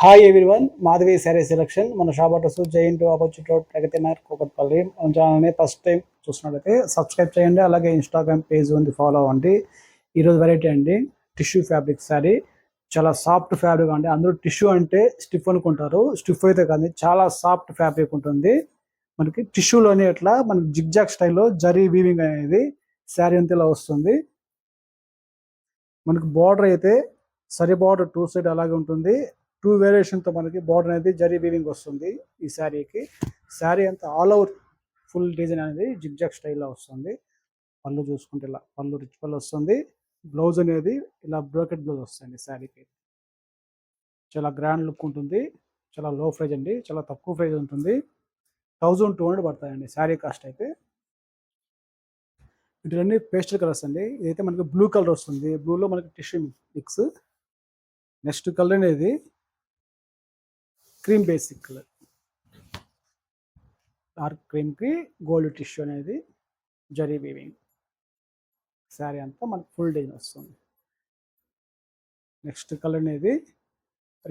Hi everyone, Madhavi sari selection. మన shop address giant opposite road, Pragathi Nagar, Kukatpally. మన ఛానల్ని ఫస్ట్ టైం చూసినట్లయితే సబ్స్క్రైబ్ చేయండి. అలాగే ఇన్స్టాగ్రామ్ పేజ్ ఉంది, ఫాలో అవ్వండి. ఈరోజు వెరైటీ అండి టిష్యూ ఫ్యాబ్రిక్ శారీ. చాలా సాఫ్ట్ ఫ్యాబ్రిక్ అండి. అందరూ టిష్యూ అంటే స్టిఫ్ అనుకుంటారు. స్టిఫ్ అయితే కానీ చాలా సాఫ్ట్ ఫ్యాబ్రిక్ ఉంటుంది. మనకి టిష్యూలోనే ఇట్లా మనకి జిగ్జాగ్ స్టైల్లో జరీ వీవింగ్ అనేది శారీ అంతా ఇలా వస్తుంది. మనకి బార్డర్ అయితే సరి బార్డర్ టూ సైడ్ అలాగే ఉంటుంది. టూ వేరియేషన్తో మనకి బార్డర్ అనేది జరీ వీవింగ్ వస్తుంది ఈ శారీకి. శారీ అంతా ఆల్ ఓవర్ ఫుల్ డిజైన్ అనేది జిగ్జాగ్ స్టైల్లో వస్తుంది. పళ్ళు చూసుకుంటే ఇలా పళ్ళు రిచ్ పళ్ళు వస్తుంది. బ్లౌజ్ అనేది ఇలా బ్రోకెట్ బ్లౌజ్ వస్తుంది శారీకి. చాలా గ్రాండ్ లుక్ ఉంటుంది. చాలా లో ప్రైజ్ అండి, చాలా తక్కువ ప్రైజ్ ఉంటుంది. 1200 పడతాయండి శారీ కాస్ట్ అయితే. వీటిలన్నీ పేస్టల్ కలర్స్ అండి. ఇదైతే మనకి బ్లూ కలర్ వస్తుంది. బ్లూలో మనకి టిష్యూ మిక్స్. నెక్స్ట్ కలర్ అనేది క్రీమ్ బేసిక్ కలర్. డార్క్ క్రీమ్కి గోల్డ్ టిష్యూ అనేది జరీ వీవింగ్. శారీ అంతా మనకి ఫుల్ డిజైన్ వస్తుంది. నెక్స్ట్ కలర్ అనేది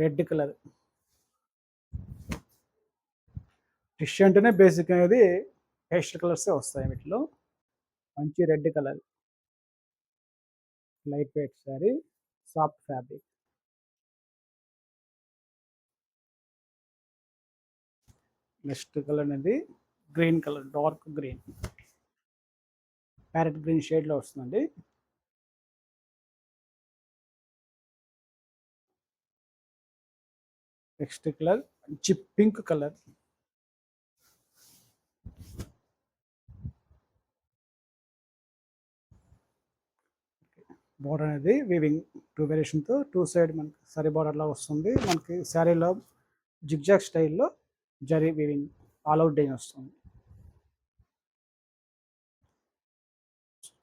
రెడ్ కలర్. టిష్యూ అంటేనే బేసిక్ అనేది పేస్టల్ కలర్సే వస్తాయి. వీటిలో మంచి red colour, light weight sari, soft fabric. Next colour అనేది green colour, dark green, parrot green షేడ్లో వస్తుందండి. నెక్స్ట్ కలర్ మంచి పింక్ కలర్. బార్డర్ అనేది వీవింగ్ టూ వేరియేషన్తో టూ సైడ్ మనకి సరీ బార్డర్లా వస్తుంది. మనకి శారీలో జిగ్జాగ్ స్టైల్లో zari weaving all out design వస్తుంది.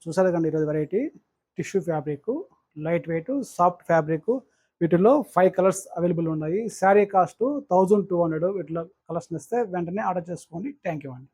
చూసారు కండి ఈరోజు variety tissue fabric, light weight soft fabric. వీటిలో 5 కలర్స్ అవైలబుల్ ఉన్నాయి. శారీ కాస్ట్ 1200. వీటిలో కలర్స్ ఇస్తే వెంటనే ఆర్డర్ చేసుకోండి. థ్యాంక్ యూ అండి.